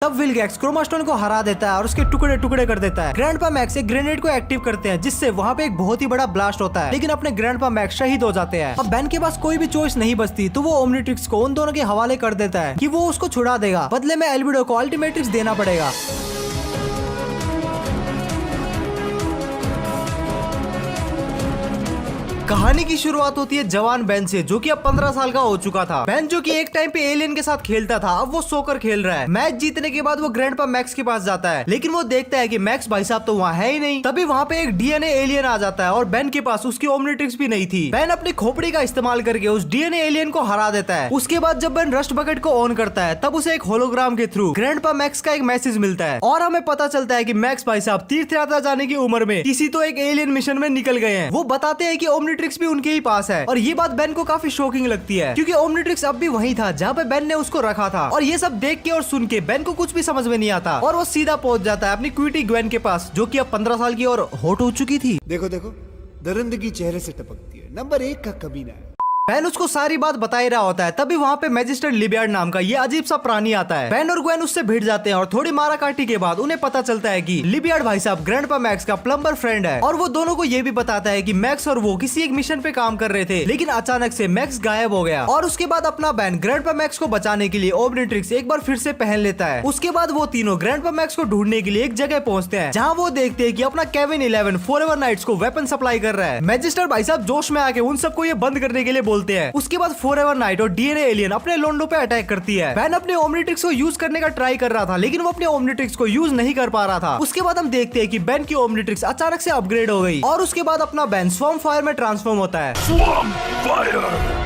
तब Vilgax Chromastone को हरा देता है और उसके टुकड़े टुकड़े कर देता है। ग्रैंडपा मैक्स एक ग्रेनेड को एक्टिव करते हैं जिससे वहाँ पे एक बहुत ही बड़ा ब्लास्ट होता है, लेकिन अपने ग्रैंडपा मैक्स शहीद हो जाते हैं। अब बेन के पास कोई भी चॉइस नहीं बचती तो वो ओमनिट्रिक्स को उन दोनों के हवाले कर देता है कि वो उसको छुड़ा देगा, बदले में एल्बिडो को अल्टीमेट्रिक्स देना पड़ेगा। कहानी की शुरुआत होती है जवान बेन से, जो कि अब 15 साल का हो चुका था। बेन जो कि एक टाइम पे एलियन के साथ खेलता था, अब वो सोकर खेल रहा है। मैच जीतने के बाद वो ग्रैंडपा मैक्स के पास जाता है, लेकिन वो देखता है कि मैक्स भाई साहब तो वहाँ है ही नहीं। तभी वहाँ पे एक डीएनए एलियन आ जाता है और बेन के पास उसकी ओमनिट्रिक्स भी नहीं थी। बेन अपनी खोपड़ी का इस्तेमाल करके उस डीएनए एलियन को हरा देता है। उसके बाद जब बेन रस्ट बकेट को ऑन करता है तब उसे एक होलोग्राम के थ्रू ग्रैंडपा मैक्स का एक मैसेज मिलता है और हमें पता चलता है कि मैक्स भाई साहब तीर्थ यात्रा जाने की उम्र में किसी तो एक एलियन मिशन में निकल गए हैं। वो बताते हैं कि ओमनिट्रिक्स भी उनके ही पास है और ये बात बेन को काफी शॉकिंग लगती है क्योंकि ओमनिट्रिक्स अब भी वही था जहाँ पे बेन ने उसको रखा था। और ये सब देख के और सुन के बेन को कुछ भी समझ में नहीं आता और वो सीधा पहुंच जाता है अपनी क्वीटी ग्वेन के पास, जो कि अब 15 साल की और हॉट हो चुकी थी। देखो देखो, दरिंदगी चेहरे से टपकती है, नंबर 1 का कमीना है। बेन उसको सारी बात बता ही रहा होता है, तभी वहाँ पे मैजिस्ट्रेट लिबियार्ड नाम का ये अजीब सा प्राणी आता है। बेन और ग्वेन उससे भिड़ जाते हैं और थोड़ी माराकाटी के बाद उन्हें पता चलता है कि लिबियार्ड भाई साहब ग्रैंडपा मैक्स का प्लम्बर फ्रेंड है और वो दोनों को ये भी बताता है कि मैक्स और वो किसी एक मिशन पे काम कर रहे थे, लेकिन अचानक से मैक्स गायब हो गया। और उसके बाद अपना बेन ग्रैंडपा मैक्स को बचाने के लिए ओमनिट्रिक्स एक बार फिर से पहन लेता है। उसके बाद वो तीनों ग्रैंडपा मैक्स को ढूंढने के लिए एक जगह पहुंचते हैं जहाँ वो देखते हैं कि अपना केविन 11 फॉरएवर नाइट्स को वेपन सप्लाई कर रहा है। मैजिस्ट्रेट भाई साहब जोश में आके उन सबको ये बंद करने के लिए बोलते हैं। उसके बाद फॉरएवर नाइट और डीएनए एलियन अपने लोंडो पे अटैक करती है। बेन अपने ओमनिट्रिक्स को यूज करने का ट्राई कर रहा था, लेकिन वो अपने ओमनिट्रिक्स को यूज नहीं कर पा रहा था। उसके बाद हम देखते हैं कि बेन की ओमनिट्रिक्स अचानक से अपग्रेड हो गई और उसके बाद अपना बेन स्वॉर्म फायर में ट्रांसफॉर्म होता है। Swarm fire!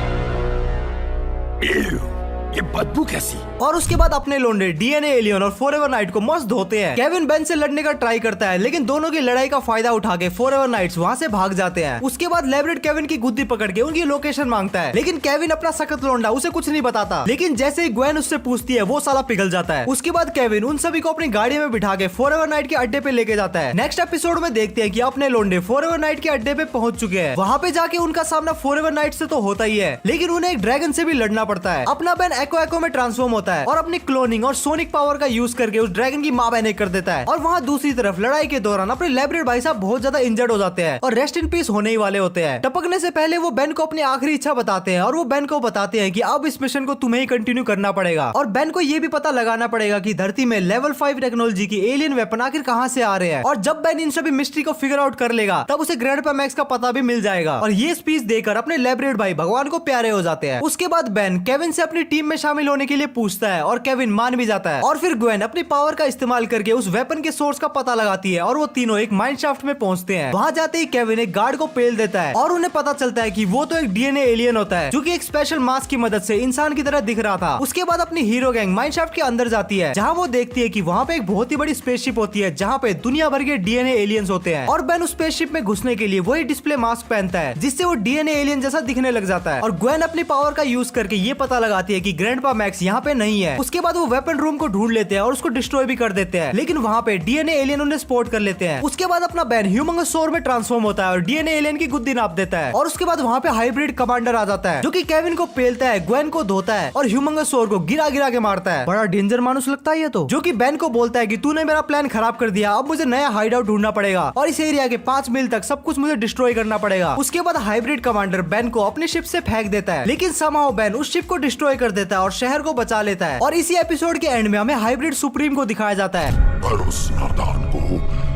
ये बदबू कैसी? और उसके बाद अपने लोंडे डीएनए एलियन और फॉरएवर नाइट को मस्त धोते हैं। केविन बेन से लड़ने का ट्राई करता है, लेकिन दोनों की लड़ाई का फायदा उठा के फॉरएवर नाइट्स वहाँ से भाग जाते हैं। उसके बाद लेब्रेड केविन की गुद्दी पकड़ के उनकी लोकेशन मांगता है, लेकिन केविन अपना सख्त लोंडा उसे कुछ नहीं बताता। लेकिन जैसे ही ग्वेन उससे पूछती है वो साला पिघल जाता है। उसके बाद केविन उन सभी को अपनी गाड़ी में बिठा के फॉरएवर नाइट के अड्डे पे लेके जाता है। नेक्स्ट एपिसोड में देखते हैं कि अपने लोंडे फॉरएवर नाइट के अड्डे पे पहुंच चुके हैं। वहाँ पे जाके उनका सामना फॉरएवर नाइट से तो होता ही है, लेकिन उन्हें एक ड्रैगन से भी लड़ना पड़ता है। अपना बेन एको में ट्रांसफॉर्म होता है और अपनी क्लोनिंग और सोनिक पावर का यूज करके उस ड्रैगन की मां बहने कर देता है। और वहाँ दूसरी तरफ लड़ाई के दौरान अपने लेब्रेड भाई साहब बहुत ज्यादा इंजर्ड हो जाते हैं और रेस्ट इन पीस होने ही वाले होते हैं। टपकने से पहले वो बेन को अपनी आखिरी इच्छा बताते हैं और वो बेन को बताते हैं कि अब इस मिशन को तुम्हें ही कंटिन्यू करना पड़ेगा और बेन को ये भी पता लगाना पड़ेगा कि धरती में लेवल 5 टेक्नोलॉजी की एलियन वेपन आखिर कहाँ से आ रहे हैं। और जब बेन इन सभी मिस्ट्री को फिगर आउट कर लेगा तब उसे ग्रैंडपा मैक्स का पता भी मिल जाएगा और ये स्पीच देकर अपने लेब्रेड भाई भगवान को प्यारे हो जाते हैं। उसके बाद बेन केविन से अपनी टीम में शामिल होने के लिए पूछता है और केविन मान भी जाता है। और फिर ग्वेन अपनी पावर का इस्तेमाल करके उस वेपन के सोर्स का पता लगाती है और वो तीनों एक माइंड शाफ्ट में पहुंचते हैं। वहां जाते ही केविन एक गार्ड को पेल देता है और उन्हें पता चलता है कि वो तो एक डीएनए एलियन होता है जो कि एक स्पेशल मास्क की मदद से इंसान की तरह दिख रहा था। उसके बाद अपनी हीरो गैंग माइंड शाफ्ट के अंदर जाती है जहाँ वो देखती है कि वहाँ पे एक बहुत ही बड़ी स्पेसशिप होती है जहाँ पे दुनिया भर के डीएनए एलियंस होते हैं। और बेन उस स्पेसशिप में घुसने के लिए वही डिस्प्ले मास्क पहनता है जिससे वो डीएनए एलियन जैसा दिखने लग जाता है। और ग्वेन अपनी पावर का यूज करके ये पता लगाती है कि ग्रैंडपा मैक्स यहाँ पे नहीं है। उसके बाद वो वेपन रूम को ढूंढ लेते हैं और उसको डिस्ट्रॉय भी कर देते हैं, लेकिन वहाँ पे डीएनए एलियन उन्हें स्पॉट कर लेते हैं। उसके बाद अपना बेन ह्यूमंगस सोर में ट्रांसफॉर्म होता है और डीएनए एलियन की गुद्दी नाप देता है। और उसके बाद वहाँ पे हाइब्रिड कमांडर आ जाता है जो कि केविन को पेलता है, ग्वेन को धोता है और ह्यूमंगस सोर को गिरा गिरा के मारता है। बड़ा डेंजर मानुस लगता है ये तो, जो कि बेन को बोलता है कि तूने मेरा प्लान खराब कर दिया, अब मुझे नया हाइड आउट ढूंढना पड़ेगा और इस एरिया के 5 मील तक सब कुछ मुझे डिस्ट्रॉय करना पड़ेगा। उसके बाद हाइब्रिड कमांडर बेन को अपनी शिप से फेंक देता है, लेकिन समहाउ बेन उस शिप को डिस्ट्रॉय कर देता है और शहर को बचा लेता है। और इसी एपिसोड के एंड में हमें हाइब्रिड सुप्रीम को दिखाया जाता है। पर उस नादान को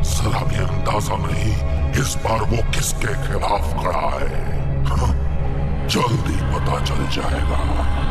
जरा भी अंदाजा नहीं इस बार वो किसके खिलाफ खड़ा है। हाँ, जल्दी पता चल जाएगा।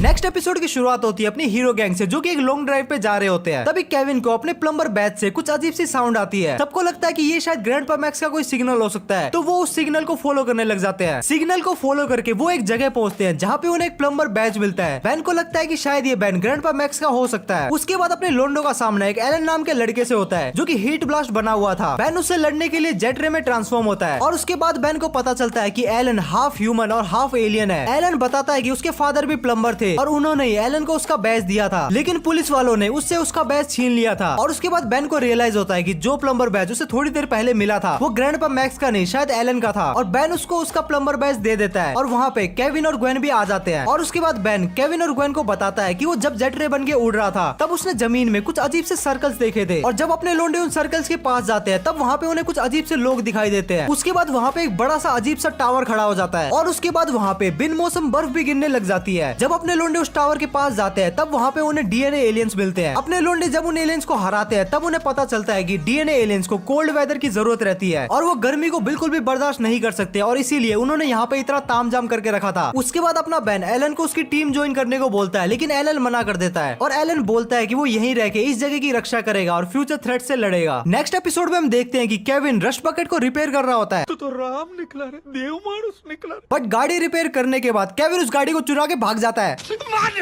नेक्स्ट एपिसोड की शुरुआत होती है अपनी हीरो गैंग से जो कि एक लॉन्ग ड्राइव पे जा रहे होते हैं। तभी केविन को अपने प्लम्बर बैच से कुछ अजीब सी साउंड आती है। सबको लगता है कि ये शायद ग्रैंडपा मैक्स का कोई सिग्नल हो सकता है, तो वो उस सिग्नल को फॉलो करने लग जाते हैं। सिग्नल को फॉलो करके वो एक जगह पहुंचते हैं जहाँ पे उन्हें एक प्लम्बर बैच मिलता है। बेन को लगता है कि शायद ये बेन ग्रैंडपा मैक्स का हो सकता है। उसके बाद अपने लोंडो का सामना एक एलन नाम के लड़के से होता है जो कि हीट ब्लास्ट बना हुआ था। बेन उससे लड़ने के लिए जेट रे में ट्रांसफॉर्म होता है और उसके बाद बेन को पता चलता है कि एलन हाफ ह्यूमन और हाफ एलियन है। एलन बताता है कि उसके फादर भी प्लम्बर प्लम्बर थे और उन्होंने एलन को उसका बैज दिया था, लेकिन पुलिस वालों ने उससे उसका बैज छीन लिया था। और उसके बाद बेन को रियलाइज होता है कि जो प्लम्बर बैज उसे थोड़ी देर पहले मिला था वो ग्रैंडपा मैक्स का नहीं शायद एलन का था। और बेन उसको उसका प्लम्बर बैज दे देता है और वहाँ पे केविन और ग्वेन भी आ जाते हैं। और उसके बाद बेन केविन और ग्वेन को बताता है कि वो जब जेट रे बन के उड़ रहा था तब उसने जमीन में कुछ अजीब से सर्कल्स देखे थे, और जब अपने लोंडे उन सर्कल्स के पास जाते हैं तब वहाँ पे उन्हें कुछ अजीब से लोग दिखाई देते हैं। उसके बाद वहाँ पे एक बड़ा सा अजीब सा टावर खड़ा हो जाता है और उसके बाद वहाँ पे बिन मौसम बर्फ भी गिरने लग जाती है। जब अपने लोंडे उस टावर के पास जाते हैं तब वहाँ पे उन्हें डीएनए एलियंस मिलते हैं। अपने लोंडे जब उन एलियंस को हराते हैं तब उन्हें पता चलता है कि डीएनए एलियंस को कोल्ड वेदर की जरूरत रहती है और वो गर्मी को बिल्कुल भी बर्दाश्त नहीं कर सकते, और इसीलिए उन्होंने यहाँ पे इतना तामझाम करके रखा था। उसके बाद अपना बेन एलन को उसकी टीम ज्वाइन करने को बोलता है, लेकिन एलन मना कर देता है और एलन बोलता है कि वो यहीं रह के इस जगह की रक्षा करेगा और फ्यूचर थ्रेट से लड़ेगा। नेक्स्ट एपिसोड में हम देखते हैं कि केविन रश बकेट को रिपेयर कर रहा होता है तो राम निकला रे, देव मानुस निकला रे। बट गाड़ी रिपेयर करने के बाद केविन उस गाड़ी को चुरा के भाग जाता है।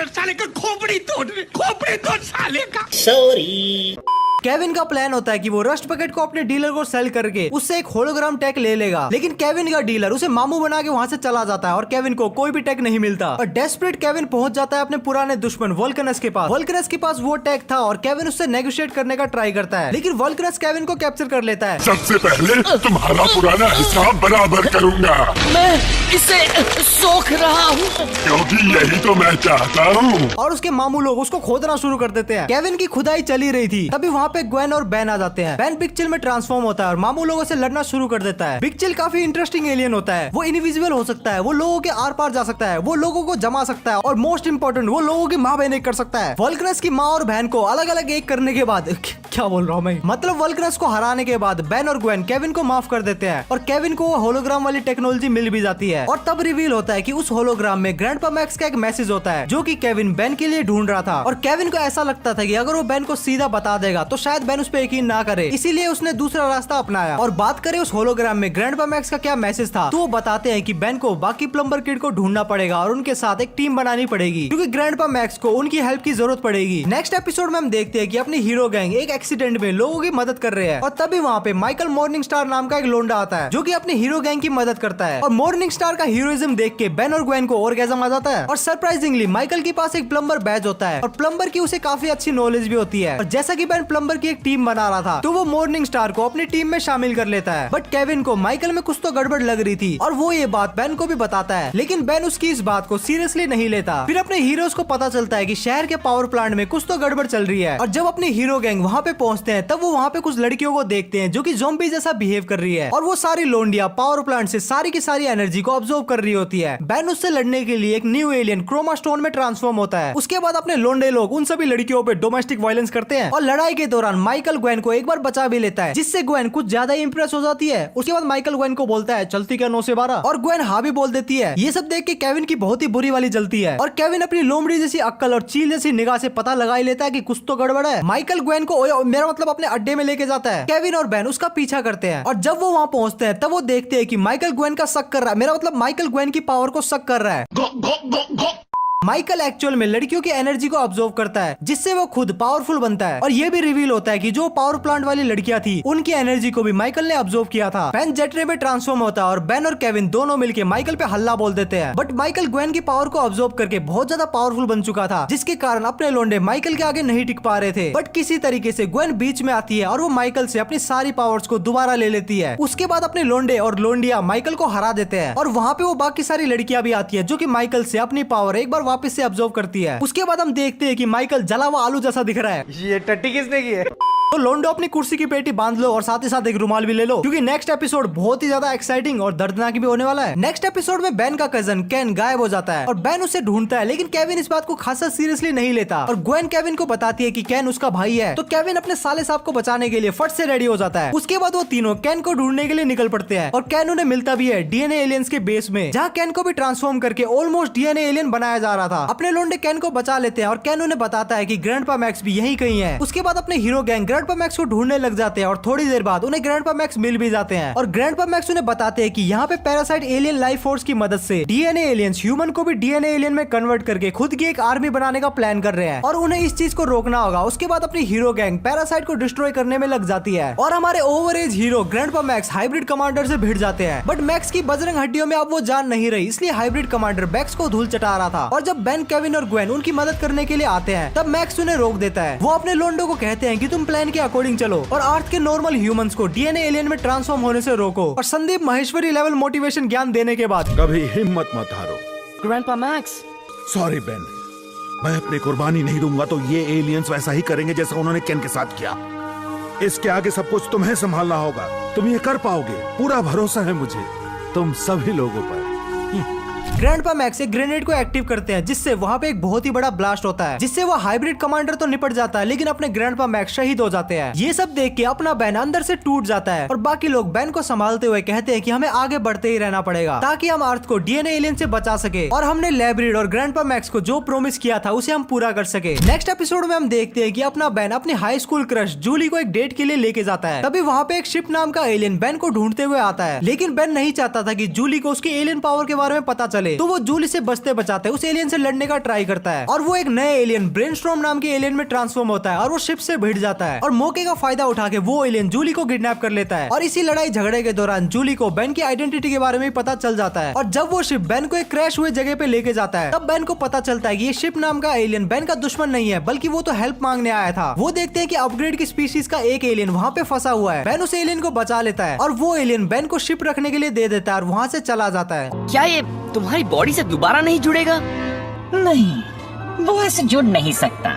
साले का खोपड़ी तोड़ साले का। केविन का प्लान होता है कि वो रस्ट बकेट को अपने डीलर को सेल करके उससे एक होलोग्राम टैग ले लेगा, लेकिन केविन का डीलर उसे मामू बना के वहाँ से चला जाता है और केविन को कोई भी टैग नहीं मिलता। और डेस्परेट केविन पहुंच जाता है अपने पुराने दुश्मन वोल्कनस के पास। वोल्कनस के पास वो टैग था और केविन उससे नेगोशिएट करने का ट्राई करता है, लेकिन वोल्कनस केविन को कैप्चर कर लेता है। सबसे पहले तुम्हारा पुराना हिसाब बराबर करूंगा, मैं इसे सोख रहा हूँ क्योंकि यही तो मैं चाहता हूँ। और उसके मामू लोग उसको खोदना शुरू कर देते हैं। केविन की खुदाई चली रही थी, तभी वहाँ पे ग्वेन और बेन आ जाते हैं। बेन बिग चिल में ट्रांसफॉर्म होता है और मामू लोगों से लड़ना शुरू कर देता है। बिग चिल काफी इंटरेस्टिंग एलियन होता है, वो इनविजिबल हो सकता है, वो लोगों के आर पार जा सकता है, वो लोगों को जमा सकता है और मोस्ट इम्पोर्टेंट वो लोगों की माँ बहन एक कर सकता है। वोल्कनस की माँ और बहन को अलग अलग एक करने के बाद क्या बोल रहा हूँ मैं, मतलब वोल्कनस को हराने के बाद बेन और ग्वेन केविन को माफ कर देते हैं और केविन को वो होलोग्राम वाली टेक्नोलॉजी मिल भी जाती है। और तब रिवील होता है कि उस होलोग्राम में ग्रैंडपा मैक्स का एक मैसेज होता है जो कि केविन बेन के लिए ढूंढ रहा था। और केविन को ऐसा लगता था कि अगर वो बेन को सीधा बता देगा तो शायद बेन उस पर यकीन ना करे, इसीलिए उसने दूसरा रास्ता अपनाया। और बात करें उस होलोग्राम में ग्रैंडपा मैक्स का क्या मैसेज था, तो वो बताते हैं कि बेन को बाकी प्लम्बर किड को ढूंढना पड़ेगा और उनके साथ एक टीम बनानी पड़ेगी क्योंकि ग्रैंडपा मैक्स को उनकी हेल्प की जरूरत पड़ेगी। नेक्स्ट एपिसोड में हम देखते हैं कि अपनी हीरो गैंग एक एक्सीडेंट में लोगों की मदद कर रहे हैं और तभी वहाँ पे माइकल मॉर्निंग स्टार नाम का एक लोंडा आता है जो कि अपनी हीरो गैंग की मदद करता है। और मॉर्निंग स्टार का हीरोइज्म देख के बेन और ग्वेन को ऑर्गेज़म आ जाता है। और सरप्राइजिंगली माइकल के पास एक प्लम्बर बैज होता है और प्लम्बर की उसे काफी अच्छी नॉलेज भी होती है। और जैसा कि बेन प्लम्बर की एक टीम बना रहा था तो वो मॉर्निंग स्टार को अपनी टीम में शामिल कर लेता है। बट केविन को माइकल में कुछ तो गड़बड़ लग रही थी और वो ये बात बेन को भी बताता है, लेकिन बेन उसकी इस बात को सीरियसली नहीं लेता। फिर अपने हीरोज को पता चलता है कि शहर के पावर प्लांट में कुछ तो गड़बड़ चल रही है। और जब अपने हीरो गैंग वहाँ पे पहुँचते हैं तब वो वहाँ पे कुछ लड़कियों को देखते हैं जो कि ज़ॉम्बी जैसा बिहेव कर रही है और वो सारी लोंडिया पावर प्लांट से सारी की सारी एनर्जी को ऑब्जर्व कर रही होती है। बेन उससे लड़ने के लिए एक न्यू एलियन क्रोमा स्टोन में ट्रांसफॉर्म होता है। उसके बाद अपने लोंडे लोग उन सभी लड़कियों पे डोमेस्टिक वायलेंस करते हैं और लड़ाई के दौरान माइकल ग्वेन को एक बार बचा भी लेता है, जिससे ग्वेन कुछ ज्यादा इंप्रेस हो जाती है। उसके बाद माइकल ग्वेन को बोलता है चलती क्या 9 से 12 और ग्वेन हाँ भी बोल देती है। ये सब देख के केविन की बहुत ही बुरी वाली जलती है और केविन अपनी लोमड़ी जैसी अक्ल और चील जैसी निगाह से पता लगा ही लेता है कि कुछ तो गड़बड़ है। माइकल ग्वेन को मेरा मतलब अपने अड्डे में लेके जाता है। केविन और बेन उसका पीछा करते हैं और जब वो वहाँ पहुंचते हैं तब वो देखते हैं कि माइकल ग्वेन का शक कर रहा है, मेरा मतलब माइकल ग्वेन की पावर को शक कर रहा है। माइकल एक्चुअल में लड़कियों की एनर्जी को ऑब्जर्व करता है जिससे वो खुद पावरफुल बनता है। और ये भी रिवील होता है कि जो पावर प्लांट वाली लड़कियां थी उनकी एनर्जी को भी माइकल ने ऑब्जर्व किया था। बेन जेट रे में ट्रांसफॉर्म होता है और बेन और केविन दोनों मिलके माइकल पे हल्ला बोल देते हैं। बट माइकल ग्वेन की पावर को ऑब्जर्व करके बहुत ज्यादा पावरफुल बन चुका था, जिसके कारण अपने लोंडे माइकल के आगे नहीं टिक पा रहे थे। बट किसी तरीके से ग्वेन बीच में आती है और वो माइकल से अपनी सारी पावर्स को दोबारा ले लेती है। उसके बाद अपने लोंडे और लोंडिया माइकल को हरा देते हैं और वहाँ पे वो बाकी सारी लड़कियां भी आती है जो कि माइकल से अपनी पावर एक बार वापस से ऑब्जर्व करती है। उसके बाद हम देखते हैं कि माइकल जला हुआ आलू जैसा दिख रहा है। ये टट्टी किसने की है? तो लोंडो अपनी कुर्सी की पेटी बांध लो और साथ ही साथ एक रुमाल भी ले लो क्योंकि नेक्स्ट एपिसोड बहुत ही ज्यादा एक्साइटिंग और दर्दनाक भी होने वाला है। नेक्स्ट एपिसोड में बेन का कजन केन गायब हो जाता है और बेन उसे ढूंढता है, लेकिन केविन इस बात को खासा सीरियसली नहीं लेता और ग्वेन केविन को बताती है कि केन उसका भाई है। तो केविन अपने साले साहब को बचाने के लिए फट से रेडी हो जाता है। उसके बाद वो तीनों केन को ढूंढने के लिए निकल पड़ते हैं और केन उन्हें मिलता भी है डीएनए एलियंस के बेस में, जहाँ केन को भी ट्रांसफॉर्म करके ऑलमोस्ट डीएनए एलियन बनाया जा रहा था। अपने लोंडे केन को बचा लेते हैं और केन उन्हें बताता है कि ग्रैंडपा मैक्स भी यही कहीं है। उसके बाद अपने हीरो गैंग ग्रैंडपा मैक्स को ढूंढने लग जाते हैं और थोड़ी देर बाद उन्हें ग्रैंडपा मैक्स मिल भी जाते हैं और ग्रैंडपा मैक्स उन्हें बताते हैं कि यहाँ पे पैरासाइट एलियन लाइफ फोर्स की मदद से डीएनए एलियंस ह्यूमन को भी डीएनए एलियन में कन्वर्ट करके खुद की एक आर्मी बनाने का प्लान कर रहे हैं और उन्हें इस चीज को रोकना होगा। उसके बाद अपनी हीरो गैंग पैरासाइट को डिस्ट्रॉय करने में लग जाती है और हमारे over age hero grandpa Max hybrid commander से भिड़ जाते हैं। बट मैक्स की बजरंग हड्डियों में अब वो जान नहीं रही, इसलिए हाइब्रिड कमांडर मैक्स को धूल चटा रहा था और जब बेन, केविन और ग्वेन उनकी मदद करने के लिए आते हैं तब मैक्स उन्हें रोक देता है। वो अपने लोंडो को कहते हैं कि तुम प्लान के अकॉर्डिंग चलो और अर्थ के नॉर्मल ह्यूमंस को डीएनए एलियन में ट्रांसफॉर्म होने से रोको। और संदीप महेश्वरी लेवल मोटिवेशन ज्ञान देने के बाद कभी हिम्मत मत हारो ग्रैंडपा मैक्स। सॉरी बेन, मैं अपनी कुर्बानी नहीं दूंगा तो ये एलियंस वैसा ही करेंगे जैसा उन्होंने केन के साथ किया। इसके आगे सब कुछ तुम्हें संभालना होगा, तुम ये कर पाओगे, पूरा भरोसा है मुझे तुम सभी लोगों पर। ग्रैंडपा मैक्स एक ग्रेनेड को एक्टिव करते हैं जिससे वहाँ पे एक बहुत ही बड़ा ब्लास्ट होता है जिससे वो हाइब्रिड कमांडर तो निपट जाता है लेकिन अपने ग्रैंडपा मैक्स शहीद हो जाते हैं। ये सब देख के अपना बैन अंदर से टूट जाता है और बाकी लोग बैन को संभालते हुए कहते हैं कि हमें आगे बढ़ते ही रहना पड़ेगा ताकि हम अर्थ को डीएनए एलियन से बचा सके और हमने लैब्रिड और ग्रैंडपा मैक्स को जो प्रॉमिस किया था उसे हम पूरा कर सके। नेक्स्ट एपिसोड में हम देखते हैं कि अपना बैन अपनी हाई स्कूल क्रश जूली को एक डेट के लिए लेके जाता है। तभी वहाँ पे एक शिप नाम का एलियन बैन को ढूंढते हुए आता है लेकिन बैन नहीं चाहता था कि जूली को उसके एलियन पावर के बारे में पता चले, तो वो जूली से बचते बचाते उस एलियन से लड़ने का ट्राई करता है और वो एक नए एलियन ब्रेनस्टॉर्म नाम के एलियन में ट्रांसफॉर्म होता है और वो शिप से भिड़ जाता है और मौके का फायदा उठा के वो एलियन जूली को किडनैप कर लेता है और इसी लड़ाई झगड़े के दौरान जूली को बेन की आइडेंटिटी के बारे में पता चल जाता है और जब वो शिप बेन को एक क्रैश हुए जगह पे लेके जाता है तब बेन को पता चलता है कि ये शिप नाम का एलियन बेन का दुश्मन नहीं है बल्कि वो तो हेल्प मांगने आया था। वो देखते हैं कि अपग्रेड की स्पीशीज का एक एलियन वहाँ पे फंसा हुआ है। बेन उस एलियन को बचा लेता है और वो एलियन बेन को शिप रखने के लिए दे देता है और वहाँ से चला जाता है। क्या ये तुम्हारी बॉडी से दोबारा नहीं जुड़ेगा? नहीं, वो ऐसे जुड़ नहीं सकता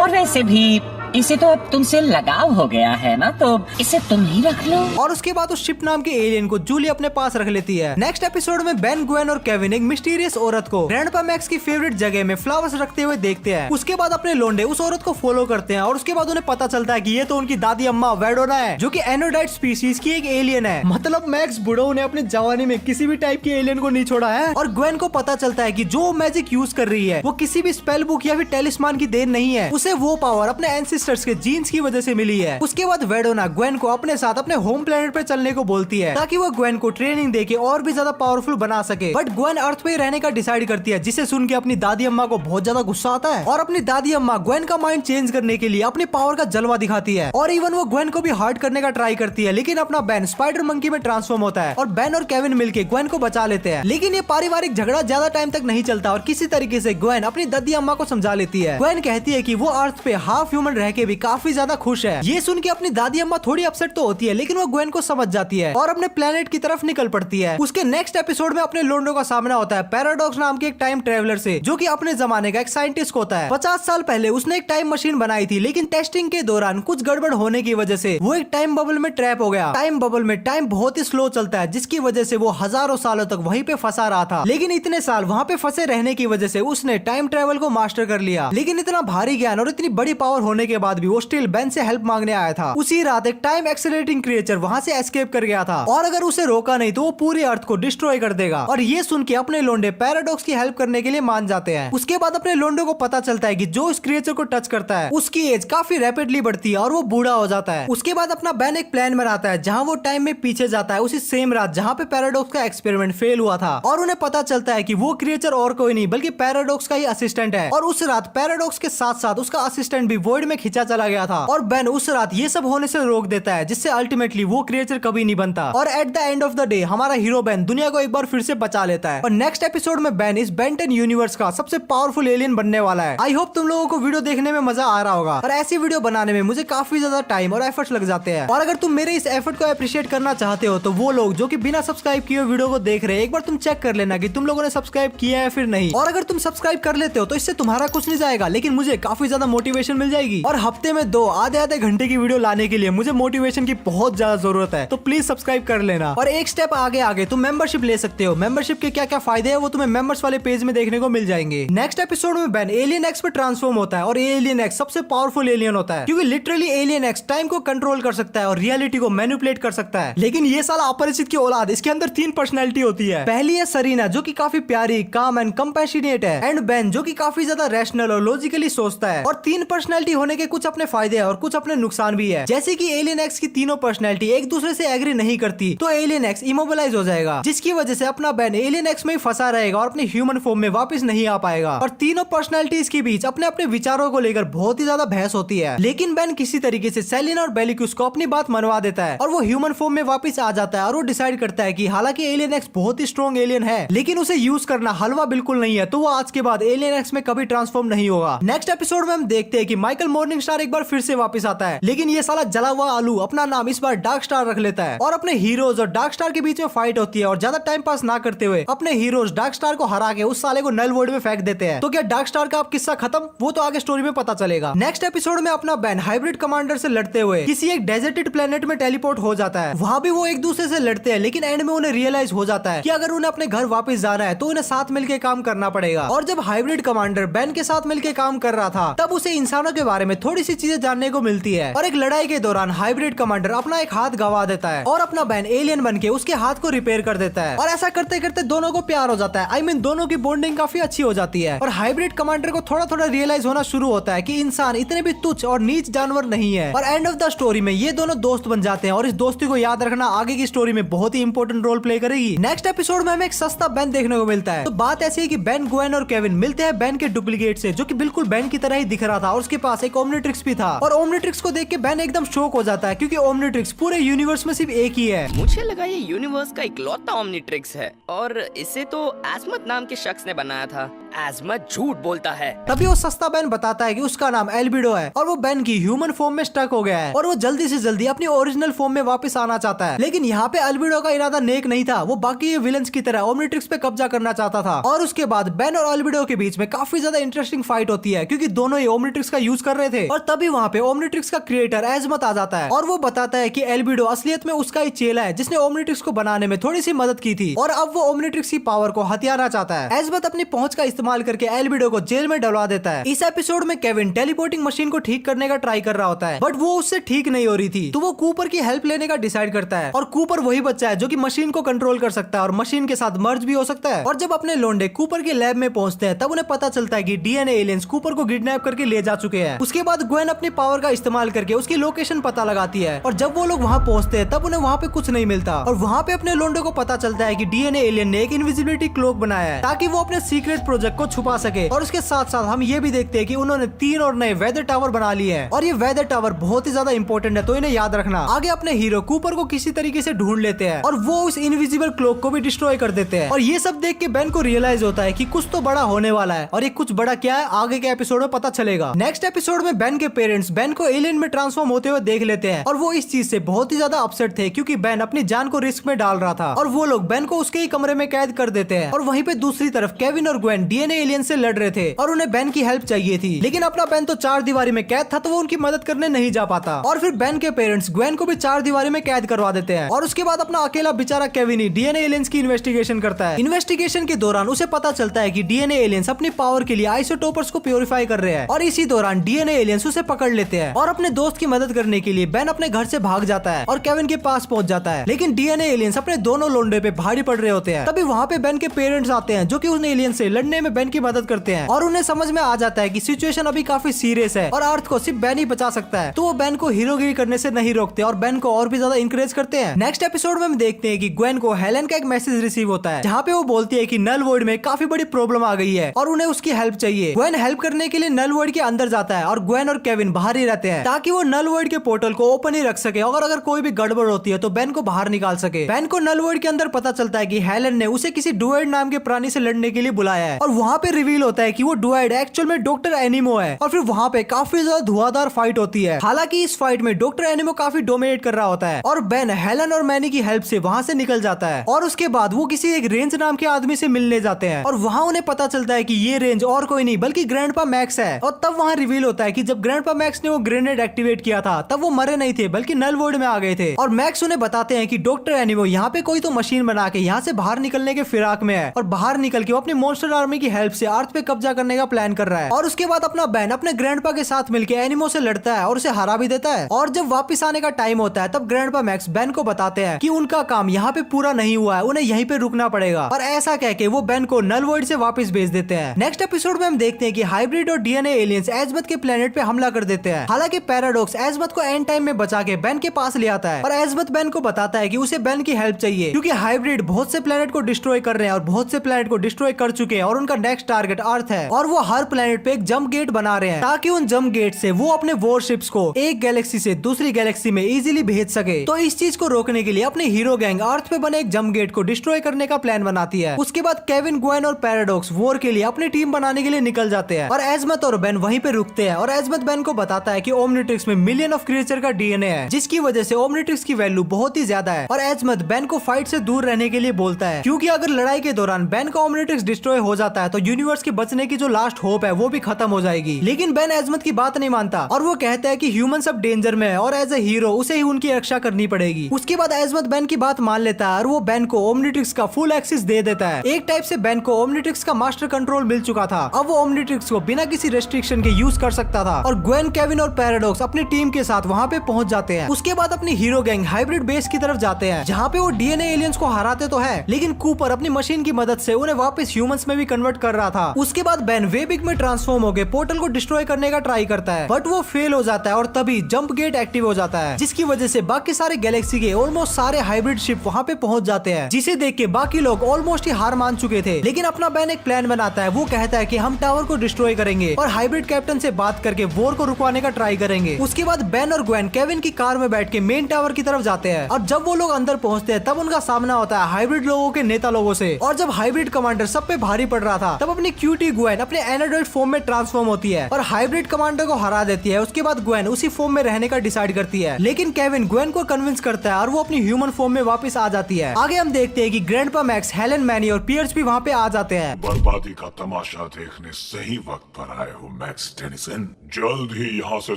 और वैसे भी इसे तो अब तुमसे लगाव हो गया है ना, तो इसे तुम ही रख लो। और उसके बाद उस शिप नाम के एलियन को जूली अपने पास रख लेती है। नेक्स्ट एपिसोड में बेन, ग्वेन और केविन एक मिस्टीरियस औरत को ग्रैंडपा मैक्स की फेवरेट जगह में फ्लावर्स रखते हुए देखते हैं। उसके बाद अपने लोंडे उस औरत को फॉलो करते हैं और उसके बाद उन्हें पता चलता है कि ये तो उनकी दादी अम्मा वेडोना है जो कि एनोडाइट स्पीशीज की एक एलियन है। मतलब मैक्स बुढ़ो ने अपनी जवानी में किसी भी टाइप के एलियन को नहीं छोड़ा है। और ग्वेन को पता चलता है कि जो मैजिक यूज कर रही है वो किसी भी स्पेल बुक या फिर टेलिस्मान की देन नहीं है, उसे वो पावर अपने एंसेस्टर्स के जीन्स की वजह से मिली है। उसके बाद वेडोना ग्वेन को अपने साथ अपने होम प्लेनेट पे चलने को बोलती है ताकि वो ग्वेन को ट्रेनिंग देके और भी ज्यादा पावरफुल बना सके। बट ग्वेन अर्थ पे रहने का डिसाइड करती है जिसे सुन के अपनी दादी अम्मा को बहुत ज्यादा गुस्सा आता है और अपनी दादी अम्मा ग्वेन का माइंड चेंज करने के लिए अपनी पावर का जलवा दिखाती है और इवन वो ग्वेन को भी हर्ट करने का ट्राई करती है। लेकिन अपना बेन स्पाइडर मंकी में ट्रांसफॉर्म होता है और बेन और केविन मिलके ग्वेन को बचा लेते हैं। लेकिन ये पारिवारिक झगड़ा ज्यादा टाइम तक नहीं चलता और किसी तरीके से ग्वेन अपनी दादी अम्मा को समझा लेती है। ग्वेन कहती है कि वो अर्थ पे हाफ ह्यूमन रह के भी काफी ज्यादा खुश है। ये सुन के अपनी दादी अम्मा थोड़ी अपसेट तो होती है लेकिन वो ग्वेन को समझ जाती है और अपने प्लेनेट की तरफ निकल पड़ती है। उसके नेक्स्ट एपिसोड में अपने लोंडो का सामना होता है पैराडॉक्स नाम के एक टाइम ट्रेवलर से जो कि अपने जमाने का एक साइंटिस्ट होता है। 50 साल पहले उसने एक टाइम मशीन बनाई थी लेकिन टेस्टिंग के दौरान कुछ गड़बड़ होने की वजह से वो एक टाइम बबल में ट्रैप हो गया। टाइम बबल में टाइम बहुत ही स्लो चलता है जिसकी वजह से वो हजारों सालों तक वहीं पे फंसा रहा था। लेकिन इतने साल वहाँ पे फंसे रहने की वजह से उसने टाइम ट्रेवल को मास्टर कर लिया। लेकिन इतना भारी ज्ञान और इतनी बड़ी पावर होने के बाद भी वो स्टिल बेन से हेल्प मांगने आया था। उसी रात एक टाइम एक्सेलरेटिंग क्रिएचर वहां से एस्केप कर गया था और अगर उसे रोका नहीं तो वो पूरी अर्थ को डिस्ट्रॉय कर देगा। और ये सुन के अपने लोंडे पैराडॉक्स की हेल्प करने के लिए मान जाते हैं। उसके बाद अपने लोंडे को पता चलता है कि जो इस क्रिएचर को टच करता है उसकी एज काफी रैपिडली बढ़ती है और वो बूढ़ा हो जाता है। उसके बाद अपना बैन एक प्लान बनाता है जहाँ वो टाइम में पीछे जाता है उसी सेम रात जहाँ पे पैराडॉक्स का एक्सपेरिमेंट फेल हुआ था और उन्हें पता चलता है कि वो क्रिएचर और कोई नहीं बल्कि पैराडॉक्स का ही असिस्टेंट है। और उस रात पैराडॉक्स के साथ साथ उसका असिस्टेंट भी वॉइड में खिंचा चला गया था और बैन उस रात ये सब होने से रोक देता है जिससे अल्टीमेटली वो क्रिएचर कभी नहीं बनता। और at the end of the day हमारा हीरो बेन दुनिया को एक बार फिर से बचा लेता है। और नेक्स्ट एपिसोड में बेन इस बेन 10 यूनिवर्स का सबसे पावरफुल एलियन बनने वाला है। आई होप तुम लोगों को वीडियो देखने में मजा आ रहा होगा और ऐसी वीडियो बनाने में मुझे काफी ज्यादा टाइम और एफर्ट्स लग जाते हैं। और अगर तुम मेरे इस एफर्ट को अप्रिशिएट करना चाहते हो तो वो लोग जो कि बिना सब्सक्राइब किए वीडियो को देख रहे हैं एक बार तुम चेक कर लेना कि तुम लोगों ने सब्सक्राइब किया है फिर नहीं। और अगर तुम सब्सक्राइब कर लेते हो तो इससे तुम्हारा कुछ नहीं जाएगा लेकिन मुझे काफी ज्यादा मोटिवेशन मिल जाएगी। और हफ्ते में 2 आधे घंटे की वीडियो लाने के लिए मुझे मोटिवेशन की बहुत ज्यादा जरूरत है, तो प्लीज सब्सक्राइब कर लेना। और एक स्टेप आगे तुम मेंबरशिप ले सकते हो। मेंबरशिप के क्या क्या फायदे हैं वो तुम्हें मेंबर्स वाले पेज में देखने को मिल जाएंगे। नेक्स्ट एपिसोड में बेन एलियन एक्स पे ट्रांसफॉर्म होता है और एलियन एक्स सबसे पावरफुल एलियन होता है क्योंकि लिटरली एलियन एक्स टाइम को कंट्रोल कर सकता है और रियलिटी को मैनिपुलेट कर सकता है। लेकिन ये साला अपरिचित की औलाद, इसके अंदर 3 पर्सनैलिटी होती है। पहली है सरीना जो कि काफी प्यारी, काम एंड कंपैशनेट है, एंड बेन जो कि काफी ज्यादा रैशनल और लॉजिकली सोचता है। और 3 पर्सनैलिटी होने के के कुछ अपने फायदे और कुछ अपने नुकसान भी है। जैसे कि एलियन एक्स की तीनों पर्सनैलिटी एक दूसरे से एग्री नहीं करती तो एलियन एक्स इमोबिलाइज हो जाएगा, जिसकी वजह से अपना बैन एलियन एक्स में ही फंसा रहेगा और अपने ह्यूमन फॉर्म में वापस नहीं आ पाएगा। और तीनों पर्सनैलिटीज के बीच अपने अपने विचारों को लेकर बहुत ही ज्यादा बहस होती है, लेकिन बैन किसी तरीके से सेलिना और बेलिक्यूस को अपनी बात मनवा देता है और वो ह्यूमन फॉर्म में वापस आ जाता है। और वो डिसाइड करता है कि हालांकि एलियन एक्स बहुत ही स्ट्रॉन्ग एलियन है, लेकिन उसे यूज करना हलवा बिल्कुल नहीं है, तो वो आज के बाद एलियन एक्स में कभी ट्रांसफॉर्म नहीं होगा। नेक्स्ट एपिसोड में हम देखते हैं कि माइकल मॉर्निंगस्टार एक बार फिर से वापस आता है, लेकिन ये साला जला हुआ आलू अपना नाम इस बार डार्क स्टार रख लेता है और अपने हीरोज और डार्क स्टार के बीच में फाइट होती है। और ज्यादा टाइम पास ना करते हुए अपने हीरोज डार्क स्टार को हरा के उस साले को नल वर्ल्ड में फेंक देते हैं। तो क्या डार्क स्टार का अब किस्सा खत्म? वो तो आगे स्टोरी में पता चलेगा। नेक्स्ट एपिसोड में अपना बैन हाइब्रिड कमांडर से लड़ते हुए किसी एक डेजर्टेड प्लेनेट में टेलीपोर्ट हो जाता है। वहां भी वो एक दूसरे से लड़ते हैं, लेकिन एंड में उन्हें रियलाइज हो जाता है कि अगर उन्हें अपने घर वापस जाना है तो उन्हें साथ मिलकर काम करना पड़ेगा। और जब हाइब्रिड कमांडर बैन के साथ मिलकर काम कर रहा था तब उसे इंसानों के बारे में थोड़ी सी चीजें जानने को मिलती है। और एक लड़ाई के दौरान हाइब्रिड कमांडर अपना एक हाथ गवा देता है और अपना बैन एलियन बन के उसके हाथ को रिपेयर कर देता है। और ऐसा करते करते दोनों को प्यार हो जाता है। आई मीन दोनों की बॉन्डिंग काफी अच्छी हो जाती है। और हाइब्रिड कमांडर को थोड़ा थोड़ा रियलाइज होना शुरू होता है कि इंसान इतने भी तुच्छ और नीच जानवर नहीं है। और एंड ऑफ द स्टोरी में ये दोनों दोस्त बन जाते हैं और इस दोस्ती को याद रखना आगे की स्टोरी में बहुत ही इंपॉर्टेंट रोल प्ले करेगी। नेक्स्ट एपिसोड में हमें एक सस्ता बैन देखने को मिलता है। तो बात ऐसी है कि बैन, ग्वेन और केविन मिलते हैं बैन के डुप्लीकेट से, जो कि बिल्कुल बैन की तरह ही दिख रहा था और उसके पास एक ओमनीट्रिक्स भी था। और ओमनीट्रिक्स को देख के बैन एकदम शॉक हो जाता है क्योंकि ओमनीट्रिक्स पूरे यूनिवर्स में सिर्फ एक ही है। मुझे लगा ये यूनिवर्स का इकलौता ओमनीट्रिक्स है और इसे तो एज़मत नाम के शख्स ने बनाया था। एज़मत झूठ बोलता है। तभी वो सस्ता बैन बताता है कि उसका नाम एल्बिडो है और वो बैन की ह्यूमन फॉर्म में स्टक हो गया है और वो जल्दी से जल्दी अपनी ओरिजिनल फॉर्म में वापस आना चाहता है। लेकिन यहाँ पे एल्बिडो का इरादा नेक नहीं था, वो बाकी विलन्स की तरह ओमनीट्रिक्स पे कब्जा करना चाहता था। और उसके बाद बैन और एल्बिडो के बीच में काफी ज्यादा इंटरेस्टिंग फाइट होती है क्योंकि दोनों ही ओमनीट्रिक्स का यूज कर रहे थे। और तभी वहाँ पे ओमनीट्रिक्स का क्रिएटर एज़मत आ जाता है और वो बताता है कि एल्बिडो असलियत में उसका ही चेला है जिसने ओमनीट्रिक्स को बनाने में थोड़ी सी मदद की थी और अब वो ओमनीट्रिक्स की पावर को हथियाना चाहता है। एज़मत अपनी पहुंच का इस्तेमाल करके एल्बिडो को जेल में डलवा देता है। इस एपिसोड में केविन टेलीपोर्टिंग मशीन को ठीक करने का ट्राई कर रहा होता है बट वो उससे ठीक नहीं हो रही थी, तो वो कूपर की हेल्प लेने का डिसाइड करता है। और कूपर वही बच्चा है जो कि मशीन को कंट्रोल कर सकता है और मशीन के साथ मर्ज भी हो सकता है। और जब अपने लोंडे कूपर के लैब में पहुंचते हैं तब उन्हें पता चलता है कि डीएनए एलियंस कूपर को किडनैप करके ले जा चुके हैं। उसके बाद ग्वेन अपनी पावर का इस्तेमाल करके उसकी लोकेशन पता लगाती है और जब वो लोग वहाँ पहुंचते हैं तब उन्हें वहाँ पे कुछ नहीं मिलता। और वहाँ पे अपने लोंडे को पता चलता है कि डीएनए एलियन ने एक इनविजिबिलिटी क्लोक बनाया है ताकि वो अपने सीक्रेट प्रोजेक्ट को छुपा सके। और उसके साथ साथ हम ये भी देखते हैं कि उन्होंने 3 और नए वेदर टावर बना लिए हैं और ये वेदर टावर बहुत ही ज्यादा इंपॉर्टेंट है, तो इन्हें याद रखना। आगे अपने हीरो कूपर को किसी तरीके से ढूंढ लेते हैं और वो उस इनविजिबल क्लोक को भी डिस्ट्रॉय कर देते हैं। और ये सब देख के बैन को रियलाइज होता है कि कुछ तो बड़ा होने वाला है और ये कुछ बड़ा क्या है आगे के एपिसोड में पता चलेगा। नेक्स्ट एपिसोड में बैन के पेरेंट्स बैन को एलियन में ट्रांसफॉर्म होते हुए देख लेते हैं और वो इस चीज से बहुत ही ज्यादा अपसेट थे क्योंकि बैन अपनी जान को रिस्क में डाल रहा था और वो लोग बैन को उसके ही कमरे में कैद कर देते हैं। और वहीं पे दूसरी तरफ केविन और ग्वेन डीएनए एलियन से लड़ रहे थे और उन्हें बैन की हेल्प चाहिए थी, लेकिन अपना बैन तो 4 दीवारी में कैद था तो वो उनकी मदद करने नहीं जा पाता। और फिर बैन के पेरेंट्स ग्वेन को भी 4 दीवारी में कैद करवा देते हैं और उसके बाद अपना अकेला बेचारा केविन ही डीएनए एलियंस की इन्वेस्टिगेशन करता है। इन्वेस्टिगेशन के दौरान उसे पता चलता है कि डीएनए एलियंस अपनी पावर के लिए आइसोटोपर्स को प्योरीफाई कर रहे हैं और इसी दौरान डीएनए एलियंस उसे पकड़ लेते हैं। और अपने दोस्त की मदद करने के लिए बैन अपने घर से भाग जाता है और केविन के पास पहुंच जाता है, लेकिन डीएनए एलियंस अपने दोनों लोंडे पे भारी पड़ रहे होते हैं। तभी वहाँ पे बैन के पेरेंट्स आते हैं जो कि उन एलियन से लड़ने में बैन की मदद करते हैं और उन्हें समझ में आ जाता है कि सिचुएशन अभी काफी सीरियस है और अर्थ को सिर्फ बैन ही बचा सकता है, तो वो बैन को हीरोगिरी करने से नहीं रोकते और बैन को और भी ज्यादा इंकरेज करते हैं। नेक्स्ट एपिसोड में हम देखते हैं कि ग्वेन को हेलेन का एक मैसेज रिसीव होता है जहाँ पे वो बोलती है कि नल वर्ल्ड में काफी बड़ी प्रॉब्लम आ गई है और उन्हें उसकी हेल्प चाहिए। ग्वेन हेल्प करने के लिए नल वर्ल्ड के अंदर जाता है और ग्वेन और केविन बाहर ही रहते हैं ताकि वो नल वर्ल्ड के पोर्टल को ओपन ही रख सके और अगर कोई भी गड़बड़ होती है तो बैन को बाहर निकाल सके। बैन को नल वर्ल्ड के अंदर पता चलता है कि हेलेन ने उसे किसी डुआइड नाम के प्राणी से लड़ने के लिए बुलाया है और वहाँ पे रिवील होता है कि वो डुआइड एक्चुअल में डॉक्टर एनिमो है। और फिर वहाँ पे काफी ज्यादा धुआंधार फाइट होती है। हालांकि इस फाइट में डॉक्टर एनिमो काफी डोमिनेट कर रहा होता है और बैन हेलन और मैनी की हेल्प से वहाँ से निकल जाता है और उसके बाद वो किसी एक रेंज नाम के आदमी से मिलने जाते हैं और वहाँ उन्हें पता चलता है कि ये रेंज और कोई नहीं बल्कि ग्रैंडपा मैक्स है। और तब वहाँ रिवील होता है कि जब ग्रैंडपा मैक्स ने वो ग्रेनेड एक्टिवेट किया था तब वो मरे नहीं थे बल्कि नल वर्ल्ड में आ गए थे। और मैक्स उन्हें बताते हैं कि डॉक्टर एनिमो यहाँ पे कोई तो मशीन बना के यहाँ से बाहर निकलने के फिराक में है और बाहर निकल के वो अपनी मॉन्स्टर आर्मी की हेल्प से अर्थ पे कब्जा करने का प्लान कर रहा है। और उसके बाद अपना बैन अपने ग्रैंडपा के साथ मिलकर एनिमो से लड़ता है और उसे हरा भी देता है। और जब वापस आने का टाइम होता है तब ग्रैंडपा मैक्स बैन को बताते हैं कि उनका काम यहाँ पे पूरा नहीं हुआ है, उन्हें यहीं पे रुकना पड़ेगा। और ऐसा कह के वो बैन को नल वर्ल्ड से वापस भेज देते हैं। नेक्स्ट एपिसोड में हम देखते हैं कि हाइब्रिड और डीएनए एलियंस एज़मत के प्लेनेट पे हमला कर देते हैं। हालांकि पैराडॉक्स एजमत को एंड टाइम में बचा के बेन के पास ले आता है और एजमत बेन को बताता है कि उसे बेन की हेल्प चाहिए क्योंकि हाइब्रिड बहुत से प्लेनेट को डिस्ट्रॉय कर रहे हैं और बहुत से प्लेनेट को डिस्ट्रॉय कर चुके हैं और उनका नेक्स्ट टारगेट अर्थ है और वो हर प्लेनेट पे एक जंप गेट बना रहे हैं ताकि उन जंप गेट से वो अपने वॉरशिप्स को एक गैलेक्सी से दूसरी गैलेक्सी में इजीली भेज सके। तो इस चीज को रोकने के लिए अपने हीरो गैंग अर्थ पे बने एक जंप गेट को डिस्ट्रॉय करने का प्लान बनाती है। उसके बाद केविन, ग्वेन और पैराडॉक्स वॉर के लिए अपनी टीम बनाने के लिए निकल जाते हैं और एजमत और बेन वहीं पे रुकते हैं और एजमत बेन को बताता है कि ओमनिट्रिक्स में मिलियन ऑफ क्रिएचर का डीएनए है जिसकी वजह से ओमनिट्रिक्स की वैल्यू बहुत ही ज्यादा है और एजमत बेन को फाइट से दूर रहने के लिए बोलता है क्योंकि अगर लड़ाई के दौरान बेन का ओमनिट्रिक्स डिस्ट्रॉय हो जाता है तो यूनिवर्स के बचने की जो लास्ट होप है वो भी खत्म हो जाएगी। लेकिन बेन एजमत की बात नहीं मानता और वो कहता है कि ह्यूमन सब डेंजर में है और एज ए हीरो उसे ही उनकी रक्षा करनी पड़ेगी। उसके बाद एजमत बेन की बात मान लेता है और वो बेन को ओमनिट्रिक्स का फुल एक्सेस दे देता है। एक टाइप से बेन को ओमनिट्रिक्स का मास्टर कंट्रोल मिल चुका था। अब वो ओमनिट्रिक्स को बिना किसी रेस्ट्रिक्शन के यूज कर सकता था और ग्वेन, केविन और पैराडॉक्स अपनी टीम के साथ वहाँ पे पहुंच जाते हैं। उसके बाद अपनी हीरो गैंग हाइब्रिड बेस की तरफ जाते हैं जहाँ पे वो डीएनए एलियंस को हराते तो है लेकिन कूपर अपनी मशीन की मदद से उन्हें वापस ह्यूमंस में भी कन्वर्ट कर रहा था। उसके बाद बेन वेबिक में ट्रांसफॉर्म होकर पोर्टल को डिस्ट्रॉय करने का ट्राई करता है बट वो फेल हो जाता है और तभी जंप गेट एक्टिव हो जाता है जिसकी वजह से बाकी सारे गैलेक्सी के ऑलमोस्ट सारे हाइब्रिड शिप वहाँ पे पहुंच जाते हैं जिसे देख के बाकी लोग ऑलमोस्ट ही हार मान चुके थे। लेकिन अपना बेन एक प्लान बनाता है। वो कहता है कि हम टावर को डिस्ट्रॉय करेंगे और हाइब्रिड कैप्टन से बात करके वॉर को रुकवाने का ट्राई करेंगे। उसके बाद बेन और ग्वेन केविन की कार में बैठ के मेन टावर की तरफ जाते हैं और जब वो लोग अंदर पहुंचते हैं तब उनका सामना होता है हाइब्रिड लोगों के नेता लोगों से। और जब हाइब्रिड कमांडर सब पे भारी पड़ रहा था तब अपनी क्यूटी ग्वेन अपने एनाड्रॉइड फॉर्म में ट्रांसफॉर्म होती है और हाइब्रिड कमांडर को हरा देती है। उसके बाद ग्वेन उसी फॉर्म में रहने का डिसाइड करती है लेकिन केविन ग्वेन को कन्विंस करता है और वो अपनी ह्यूमन फॉर्म में वापस आ जाती है। आगे हम देखते हैं कि ग्रैंडपा मैक्स, हेलन, मैनी और पियर्स भी वहाँ पे आ जाते हैं। बर्बादी का तमाशा देखने सही वक्त पर आए हो मैक्स टेनिसन। जल्द ही यहाँ से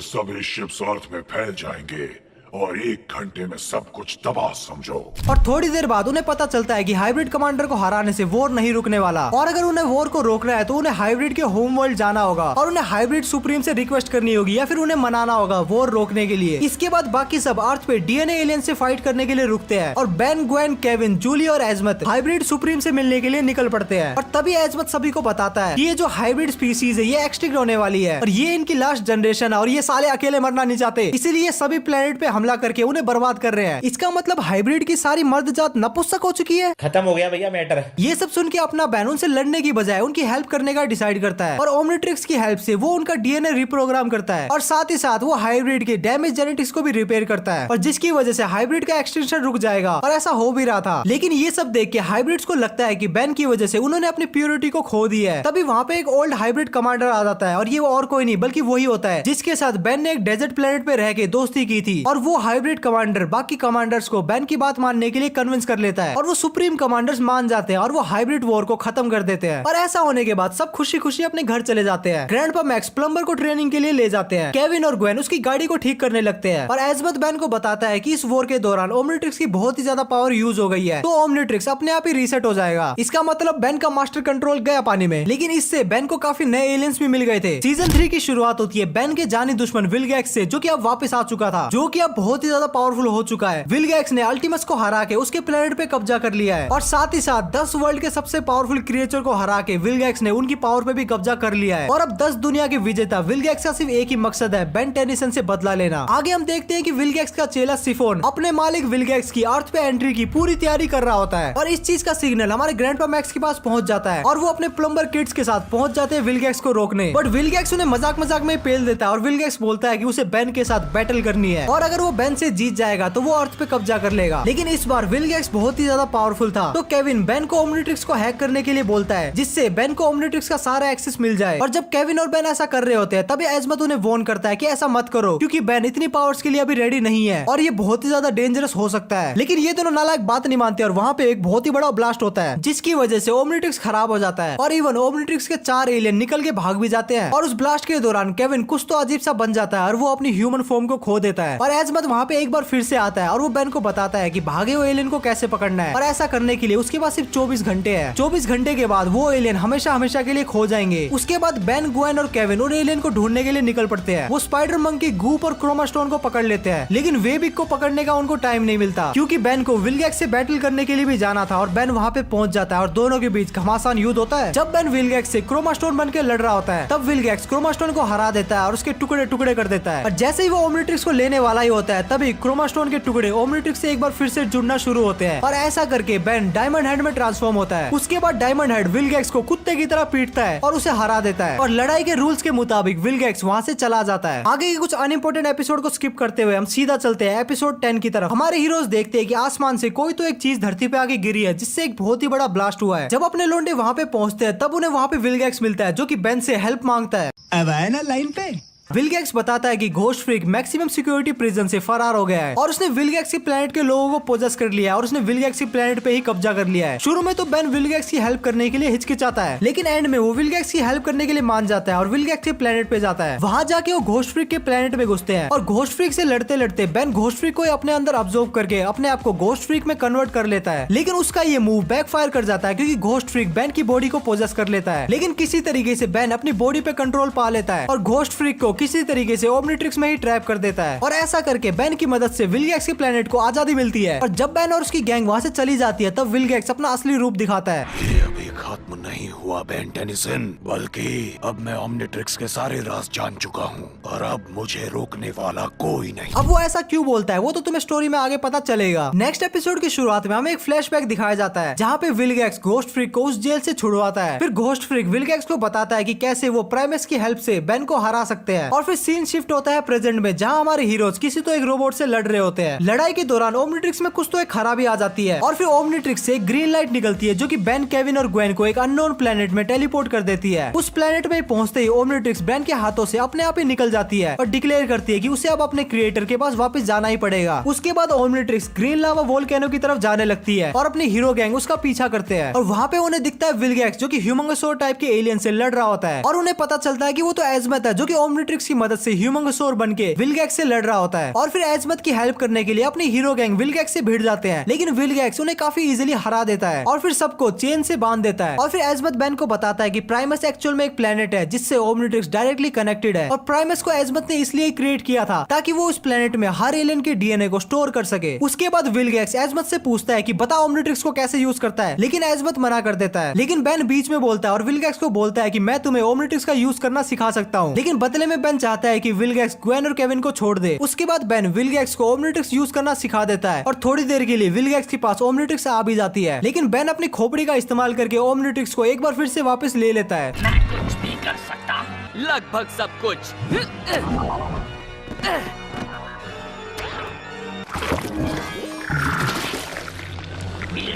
सभी शिप्स अर्थ में फैल जाएंगे और 1 घंटे में सब कुछ तबाह समझो। और थोड़ी देर बाद उन्हें पता चलता है कि हाइब्रिड कमांडर को हराने से वॉर नहीं रुकने वाला और अगर उन्हें वॉर को रोकना है तो उन्हें हाइब्रिड के होम वर्ल्ड जाना होगा और उन्हें हाइब्रिड सुप्रीम से रिक्वेस्ट करनी होगी या फिर उन्हें मनाना होगा वॉर रोकने के लिए। इसके बाद बाकी सब अर्थ पे डीएनए एलियन से फाइट करने के लिए रुकते हैं और बेन, ग्वेन, केविन, जूली और एजमत हाइब्रिड सुप्रीम से मिलने के लिए निकल पड़ते हैं। और तभी एजमत सभी को बताता है ये जो हाइब्रिड स्पीसीज है ये एक्सटिंक्ट होने वाली है और ये इनकी लास्ट जनरेशन है और ये साले अकेले मरना नहीं चाहते इसीलिए सभी प्लेनेट पे हमला करके उन्हें बर्बाद कर रहे हैं। इसका मतलब हाइब्रिड की सारी मर्द जात नपुंसक हो चुकी है। खत्म हो गया भैया मैटर। ये सब सुन के अपना बैन उनसे लड़ने की बजाय उनकी हेल्प करने का डिसाइड करता है और ओमनिट्रिक्स की हेल्प से वो उनका डीएनए रिप्रोग्राम करता है और साथ ही साथ वो हाइब्रिड के डैमेज जेनेटिक्स को भी रिपेयर करता है और जिसकी वजह से हाइब्रिड का एक्सटेंशन रुक जाएगा और ऐसा हो भी रहा था। लेकिन ये सब देख के हाइब्रिड्स को लगता है कि बैन की वजह से उन्होंने अपनी प्योरिटी को खो दी है। तभी वहाँ पे एक ओल्ड हाइब्रिड कमांडर आ जाता है और ये और कोई नहीं बल्कि वही होता है जिसके साथ बैन ने एक डेजर्ट प्लेनेट पे रह के दोस्ती की थी और वो हाइब्रिड कमांडर बाकी कमांडर्स को बैन की बात मानने के लिए कन्विंस कर लेता है और वो सुप्रीम कमांडर्स मान जाते हैं और वो हाइब्रिड वॉर को खत्म कर देते हैं। और ऐसा होने के बाद सब खुशी खुशी अपने घर चले जाते हैं। ग्रैंडपा मैक्स प्लम्बर को ट्रेनिंग के लिए ले जाते हैं। केविन और ग्वेन उसकी गाड़ी को ठीक करने लगते हैं और एजमत बैन को बताता है कि इस वॉर के दौरान ओमनिट्रिक्स की बहुत ही ज्यादा पावर यूज हो गई है तो ओमनिट्रिक्स अपने आप ही रीसेट हो जाएगा। इसका मतलब बैन का मास्टर कंट्रोल गया पानी में। लेकिन इससे बैन को काफी नए एलियंस भी मिल गए थे। सीजन 3 की शुरुआत होती है बैन के जानी दुश्मन विलगैक्स से जो कि अब वापस आ चुका था, जो कि अब बहुत ही ज्यादा पावरफुल हो चुका है। विलगैक्स ने अल्टीमस को हरा के उसके प्लेनेट पे कब्जा कर लिया है और साथ ही साथ 10 वर्ल्ड के सबसे पावरफुल क्रिएचर को हरा के विलगैक्स ने उनकी पावर पे भी कब्जा कर लिया है और अब 10 दुनिया के विजेता विलगैक्स का सिर्फ एक ही मकसद है, बेन टेनिसन से बदला लेना। आगे हम देखते हैं कि विलगैक्स का चेला सिफोन अपने मालिक विलगैक्स की अर्थ पे एंट्री की पूरी तैयारी कर रहा होता है और इस चीज का सिग्नल हमारे ग्रैंडपा मैक्स के पास पहुंच जाता है और वो अपने प्लम्बर किड्स के साथ पहुंच जाते हैं विलगैक्स को रोकने। बट विलगैक्स उन्हें मजाक मजाक में पेल देता है और विलगैक्स बोलता है कि उसे बेन के साथ बैटल करनी है और अगर वो बेन से जीत जाएगा तो वो अर्थ पे कब्जा कर लेगा। लेकिन इस बार विलगैक्स बहुत ही ज्यादा पावरफुल था तो केविन बेन को ओमनिट्रिक्स को हैक करने के लिए बोलता है जिससे बेन को ओमनिट्रिक्स का सारा एक्सेस मिल जाए। और जब केविन और बेन ऐसा कर रहे होते हैं तभी एजमत उन्हें वॉर्न करता है कि ऐसा मत करो क्योंकि बेन इतनी पावर्स के लिए अभी रेडी नहीं है और ये बहुत ही ज्यादा डेंजरस हो सकता है। लेकिन ये दोनों नालायक बात नहीं मानते और वहाँ पे एक बहुत ही बड़ा ब्लास्ट होता है जिसकी वजह से ओमनिट्रिक्स खराब हो जाता है और इवन ओमनिट्रिक्स के 4 एलियन निकल के भाग भी जाते हैं और उस ब्लास्ट के दौरान केविन कुछ तो अजीब सा बन जाता है और वो अपनी ह्यूमन फॉर्म को खो देता है और एजमत एजमत वहाँ पे एक बार फिर से आता है और वो बेन को बताता है कि भागे हुए एलियन को कैसे पकड़ना है, और ऐसा करने के लिए उसके पास सिर्फ 24 घंटे है। 24 घंटे के बाद वो एलियन हमेशा हमेशा के लिए खो जाएंगे। उसके बाद बेन, ग्वेन और केविन उन एलियन को ढूंढने के लिए निकल पड़ते हैं। वो स्पाइडर मंकी, गूप और क्रोमा स्टोन को पकड़ लेते हैं, लेकिन वेबिक को पकड़ने का उनको टाइम नहीं मिलता, क्योंकि बेन को विलगैक्स से बैटल करने के लिए भी जाना था। और बेन वहाँ पे पहुंच जाता है और दोनों के बीच घमासान युद्ध होता है। जब बेन विलगैक्स से क्रोमा स्टोन बन के लड़ रहा होता है, तब विलगैक्स क्रोमा स्टोन को हरा देता है और उसके टुकड़े टुकड़े कर देता है। और जैसे ही वो ओमनिट्रिक्स को लेने वाला ही होता है, तभी क्रोमा स्टोन के टुकड़े ओमनिट्रिक्स से एक बार फिर से जुड़ना शुरू होते हैं, और ऐसा करके बेन डायमंड हेड में ट्रांसफॉर्म होता है। उसके बाद डायमंड हेड विलगैक्स को कुत्ते की तरह पीटता है और उसे हरा देता है, और लड़ाई के रूल्स के मुताबिक विलगैक्स वहाँ से चला जाता है। आगे के कुछ अनइम्पोर्टेंट एपिसोड को स्किप करते हुए हम सीधा चलते हैं एपिसोड 10 की तरफ। हमारे हीरोज देखते हैं कि आसमान से कोई तो एक चीज धरती पे आके गिरी है, जिससे एक बहुत ही बड़ा ब्लास्ट हुआ है। जब अपने लोंडे वहाँ पे पहुंचते हैं, तब उन्हें वहाँ पे विलगैक्स मिलता है, जो कि बेन से हेल्प मांगता है। अब आए ना लाइन पे। विलगैक्स बताता है कि ghost freak maximum security prison से फरार हो गया है और उसने विलगैक्स की प्लेनेट के लोगों को पोजेस कर लिया है और उसने विलगैक्स की प्लेनेट पे ही कब्जा कर लिया है। शुरू में तो बेन विलगैक्स की हेल्प करने के लिए हिचकिचाता है, लेकिन एंड में वो विलगैक्स की हेल्प करने के लिए मान जाता है और विलगैक्स के प्लेनेट पे जाता है। वहां जाके वो घोस्ट फ्रीक के प्लेनेट में घुसते हैं और घोस्ट फ्रीक से लड़ते लड़ते बेन घोस्ट फ्रीक को अपने अंदर ऑब्जर्व करके अपने आप को घोस्ट फ्रीक में कन्वर्ट कर लेता है। लेकिन उसका ये मूव बैकफायर कर जाता है, क्योंकि घोस्ट फ्रीक बेन की बॉडी को पोजेस कर लेता है। लेकिन किसी तरीके से बेन अपनी बॉडी पे कंट्रोल पा लेता है और घोस्ट फ्रीक को किसी तरीके से ओमनिट्रिक्स में ही ट्रैप कर देता है, और ऐसा करके बेन की मदद से विलगैक्स के प्लेनेट को आजादी मिलती है। और जब बेन और उसकी गैंग वहाँ से चली जाती है, तब विलगैक्स अपना असली रूप दिखाता है। ये अभी खत्म नहीं हुआ बेन टेनिसन, बल्कि अब मैं ओमनिट्रिक्स के सारे राज जान चुका हूँ और अब मुझे रोकने वाला कोई नहीं। अब वो ऐसा क्यों बोलता है वो तो तुम्हें स्टोरी में आगे पता चलेगा। नेक्स्ट एपिसोड की शुरुआत में हमें एक फ्लैशबैक दिखाया जाता है, जहाँ पे विलगैक्स घोस्ट फ्रीक को उस जेल से छुड़वाता है। फिर घोस्ट फ्रीक विलगैक्स को बताता है कि कैसे वो प्राइमस की हेल्प से बेन को हरा सकते हैं। और फिर सीन शिफ्ट होता है प्रेजेंट में, जहाँ हमारे हीरोज किसी तो एक रोबोट से लड़ रहे होते हैं। लड़ाई के दौरान ओमनिट्रिक्स में कुछ तो एक खराबी आ जाती है और फिर ओमनिट्रिक्स से एक ग्रीन लाइट निकलती है, जो कि बेन, केविन और ग्वेन को एक अननोन प्लेनेट में टेलीपोर्ट कर देती है। उस प्लेनेट में पहुंचते ही ओमनिट्रिक्स बेन के हाथों से अपने आप ही निकल जाती है और डिक्लेयर करती है कि उसे अब अपने क्रिएटर के पास वापस जाना ही पड़ेगा। उसके बाद ओमनिट्रिक्स ग्रीन लावा वोल्केनो की तरफ जाने लगती है और अपने हीरो गैंग उसका पीछा करते हैं। और वहाँ पे उन्हें दिखता है विलगैक्स, जो कि ह्यूमंगोसौर टाइप के एलियन से लड़ रहा होता है, और उन्हें पता चलता है कि वो तो एजमत है, जो कि ओमनिट्रिक्स की मदद से ह्यूमंगोसौर बन के विलगैक्स से लड़ रहा होता है। और फिर एजमत की हेल्प करने के लिए अपने हीरो गैंग विलगैक्स से भिड़ जाते हैं, लेकिन विलगैक्स उन्हें काफी इजीली हरा देता है और फिर सबको चेन से बांध देता है। और फिर एजमत बेन को बताता है कि प्राइमस एक्चुअल में एक प्लेनेट है जिससे ओमनिट्रिक्स डायरेक्टली कनेक्टेड है, और प्राइमस को एजमत ने इसलिए क्रिएट किया था ताकि वो उस प्लेनेट में हर एलियन के डीएनए को स्टोर कर सके। उसके बाद विलगैक्स एजमत से पूछता है कि बता ओमनिट्रिक्स को कैसे यूज करता है, लेकिन एजमत मना कर देता है। लेकिन बेन बीच में बोलता है और विलगैक्स को बोलता है कि मैं तुम्हें ओमनिट्रिक्स का यूज करना सिखा सकता हूँ, लेकिन बदले में बेन चाहता है कि विलगैक्स ग्वेन और केविन को छोड़ दे। उसके बाद बेन विलगैक्स को ओमनिट्रिक्स यूज करना सिखा देता है और थोड़ी देर के लिए विलगैक्स के पास ओमनिट्रिक्स आ भी जाती है, लेकिन बेन अपनी खोपड़ी का इस्तेमाल करके ओमनिट्रिक्स को एक बार फिर से वापस ले लेता है। मैं कुछ भी कर सकता हूँ। लगभग सब कुछ।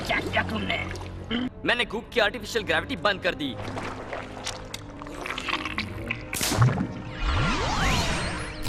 क्या किया तुमने? मैंने गूप की आर्टिफिशियल ग्रेविटी बंद कर दी।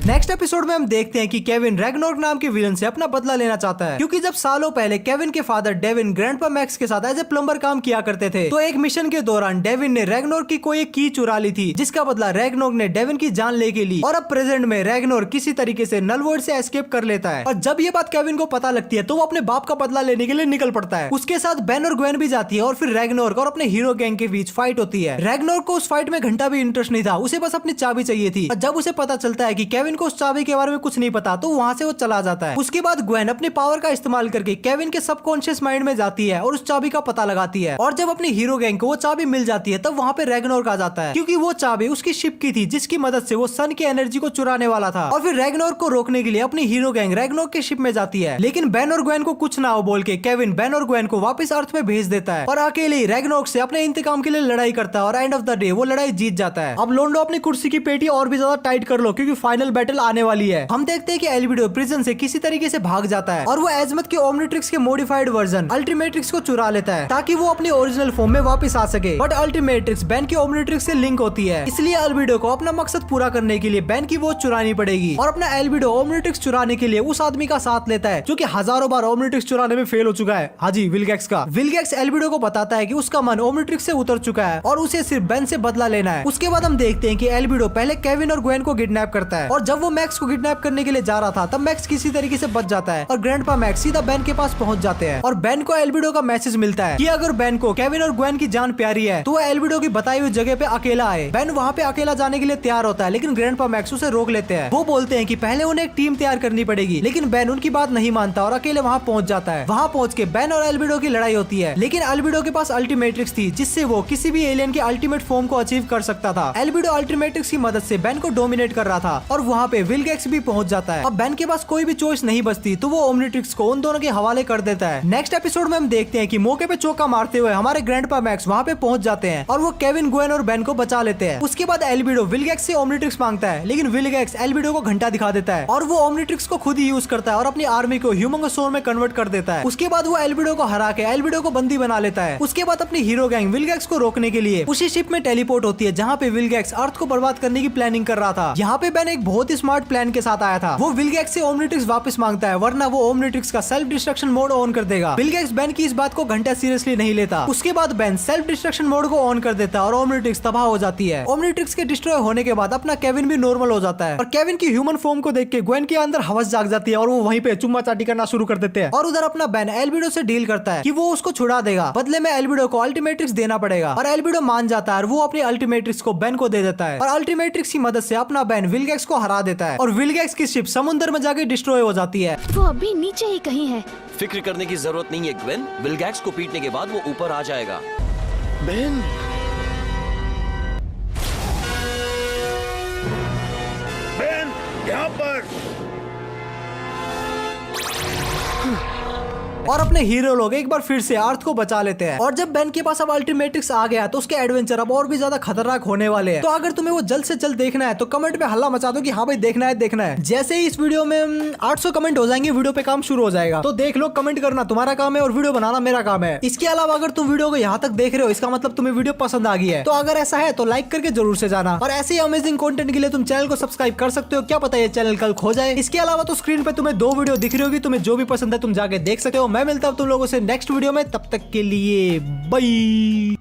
नेक्स्ट एपिसोड में हम देखते हैं कि केविन रैग्नोर्क नाम के विलन से अपना बदला लेना चाहता है, क्योंकि जब सालों पहले केविन के फादर डेविन ग्रैंडपा मैक्स के साथ एज ए प्लम्बर काम किया करते थे, तो एक मिशन के दौरान डेविन ने रैग्नोर्क की कोई एक की चुरा ली थी, जिसका बदला रैग्नोर्क ने डेविन की जान लेके ली। और अब प्रेजेंट में रैग्नोर्क किसी तरीके से नलवर्ड से एस्केप कर लेता है, और जब ये बात केविन को पता लगती है तो वो अपने बाप का बदला लेने के लिए निकल पड़ता है। उसके साथ बेन और ग्वेन भी जाती है और फिर रैग्नोर्क और अपने हीरो गैंग के बीच फाइट होती है। रैग्नोर्क को उस फाइट में घंटा भी इंटरेस्ट नहीं था, उसे बस अपनी चाबी चाहिए थी। और जब उसे पता चलता है कि केविन को उस चाबी के बारे में कुछ नहीं पता, तो वहां से वो चला जाता है। उसके बाद ग्वेन अपने पावर का इस्तेमाल करके केविन के सबकॉन्शियस माइंड में जाती है और उस चाबी का पता लगाती है, और जब अपनी हीरो गैंग को वो चाबी मिल जाती है तब वहां पे रैग्नोर्क आ जाता है, क्योंकि वो चाबी उसकी शिप की थी जिसकी मदद से वो सन की एनर्जी को चुराने वाला था। और फिर रैग्नोर्क को रोकने के लिए अपनी हीरो गैंग रैग्नोर्क के शिप में जाती है, लेकिन बेन और ग्वेन को कुछ ना हो बोल के केविन बेन और ग्वेन को वापस अर्थ में भेज देता है और अकेले ही रैग्नोर्क से अपने इंतकाम के लिए लड़ाई करता है, और एंड ऑफ द डे वो लड़ाई जीत जाता है। अब लोंडो अपनी कुर्सी की पेटी और भी ज्यादा टाइट कर लो, क्योंकि फाइनल बैटल आने वाली है। हम देखते हैं कि एल्बिडो प्रिजन से किसी तरीके से भाग जाता है और वो एजमत के ओमनिट्रिक्स के मॉडिफाइड वर्जन अल्टीमेट्रिक्स को चुरा लेता है ताकि वो अपनी ओरिजिनल फॉर्म में वापस आ सके। बट अल्टीमेट्रिक्स बेन के ओमनिट्रिक्स से लिंक होती है, इसलिए एल्बिडो को अपना मकसद पूरा करने के लिए बेन की वॉच चुरानी पड़ेगी, और अपना एल्बिडो ओमनिट्रिक्स चुराने के लिए उस आदमी का साथ लेता है जो कि हजारों बार ओमनिट्रिक्स चुराने में फेल हो चुका है। हाजी विलगैक्स का। विलगैक्स एल्बिडो को बताता है कि उसका मन ओमनिट्रिक्स से उतर चुका है और उसे सिर्फ बेन से बदला लेना है। उसके बाद हम देखते हैं कि एल्बिडो पहले केविन और ग्वेन को किडनैप करता है, और जब वो मैक्स को किडनैप करने के लिए जा रहा था तब मैक्स किसी तरीके से बच जाता है और ग्रैंडपा मैक्स सीधा बेन के पास पहुंच जाते हैं और बेन को एल्बिडो का मैसेज मिलता है कि अगर बेन को केविन और ग्वेन की जान प्यारी है तो वो एल्बिडो की बताई हुई जगह पे अकेला आए। बेन वहाँ पे अकेला जाने के लिए तैयार होता है लेकिन ग्रैंडपा मैक्स उसे रोक लेते हैं। वो बोलते हैं कि पहले उन्हें एक टीम तैयार करनी पड़ेगी, लेकिन बेन उनकी बात नहीं मानता और अकेले वहाँ पहुंच जाता है। वहाँ पहुंच के बेन और एल्बिडो की लड़ाई होती है, लेकिन एल्बिडो के पास अल्टीमेट्रिक्स थी जिससे वो किसी भी एलियन की अल्टीमेट फॉर्म को अचीव कर सकता था। एल्बिडो अल्टीमेट्रिक्स की मदद से बेन को डोमिनेट कर रहा था और वहाँ पे विलगैक्स भी पहुंच जाता है। अब बेन के पास कोई भी चॉइस नहीं बचती तो वो ओमनिट्रिक्स को उन दोनों के हवाले कर देता है। नेक्स्ट एपिसोड में हम देखते हैं कि मौके पे चौका मारते हुए हमारे ग्रैंडपा मैक्स वहाँ पे पहुंच जाते हैं और वो केविन, ग्वेन और बेन को बचा लेते हैं। उसके बाद एल्बिडो विलगैक्स से ओमनिट्रिक्स मांगता है, लेकिन विलगैक्स एल्बिडो को घंटा दिखा देता है और वो ओमनिट्रिक्स को खुद ही यूज करता है और अपनी आर्मी को ह्यूमंगोसौर में कन्वर्ट कर देता है। उसके बाद वो एल्बिडो को हरा के एल्बिडो को बंदी बना लेता है। उसके बाद अपनी हीरो गैंग विलगैक्स को रोकने के लिए उसी शिप में टेलीपोर्ट होती है जहाँ पे विलगैक्स अर्थ को बर्बाद करने की प्लानिंग कर रहा था। यहाँ पे बेन एक बहुत ही स्मार्ट प्लान के साथ आया था। वो विलगैक्स से ओमनिट्रिक्स वापस मांगता है वरना वो ओमनिट्रिक्स का सेल्फ डिस्ट्रक्शन मोड ऑन कर देगा। विलगैक्स बेन की इस बात को घंटा सीरियसली नहीं लेता। उसके बाद बेन सेल्फ डिस्ट्रक्शन मोड को ऑन कर देता है और ओमनिट्रिक्स तबाह हो जाती है। ओमनिट्रिक्स के डिस्ट्रॉय होने के बाद अपना केविन भी नॉर्मल हो जाता है और केविन की ह्यूमन फॉर्म को देख के ग्वेन के अंदर हवस जाग जाती है और वो वहीं पे चुम्मा चाटी करना शुरू कर देते हैं। और उधर अपना बेन एल्बिडो से डील करता है कि वो उसको छुड़ा देगा, बदले में एल्बिडो को अल्टीमेट्रिक्स देना पड़ेगा और एल्बिडो मान जाता है और वो अपनी अल्टीमेट्रिक्स को बेन को दे देता है और अल्टीमेट्रिक्स की मदद से अपना बेन विलगैक्स को हरा देता है और विलगैक्स की शिप समुद्र में जाके डिस्ट्रॉय हो जाती है। वो अभी नीचे ही कहीं है। फिक्र करने की जरूरत नहीं है ग्वेन, विलगैक्स को पीटने के बाद वो ऊपर आ जाएगा। बेन बेन यहाँ पर। और अपने हीरो लोग एक बार फिर से अर्थ को बचा लेते हैं और जब बेन के पास अब अल्टीमेट्रिक्स आ गया तो उसके एडवेंचर अब और भी ज्यादा खतरनाक होने वाले हैं। तो अगर तुम्हें वो जल्द से जल्द देखना है तो कमेंट में हल्ला मचा दो कि हाँ भाई देखना है देखना है। जैसे ही इस वीडियो में 800 कमेंट हो जाएंगे वीडियो पे काम शुरू हो जाएगा। तो देख लो, कमेंट करना तुम्हारा काम है और वीडियो बनाना मेरा काम है। इसके अलावा अगर तुम वीडियो को यहाँ तक देख रहे हो इसका मतलब तुम्हें वीडियो पसंद आ गई है। तो अगर ऐसा है तो लाइक करके जरूर से जाना और ऐसे ही अमेजिंग कंटेंट के लिए तुम चैनल को सब्सक्राइब कर सकते हो। क्या पता ये चैनल कल खो जाए। इसके अलावा तो स्क्रीन पे तुम्हें 2 वीडियो दिख रही होगी, तुम्हें जो भी पसंद है तुम जाके देख सकते हो। मैं मिलता हूँ तुम लोगों से नेक्स्ट वीडियो में, तब तक के लिए बाय।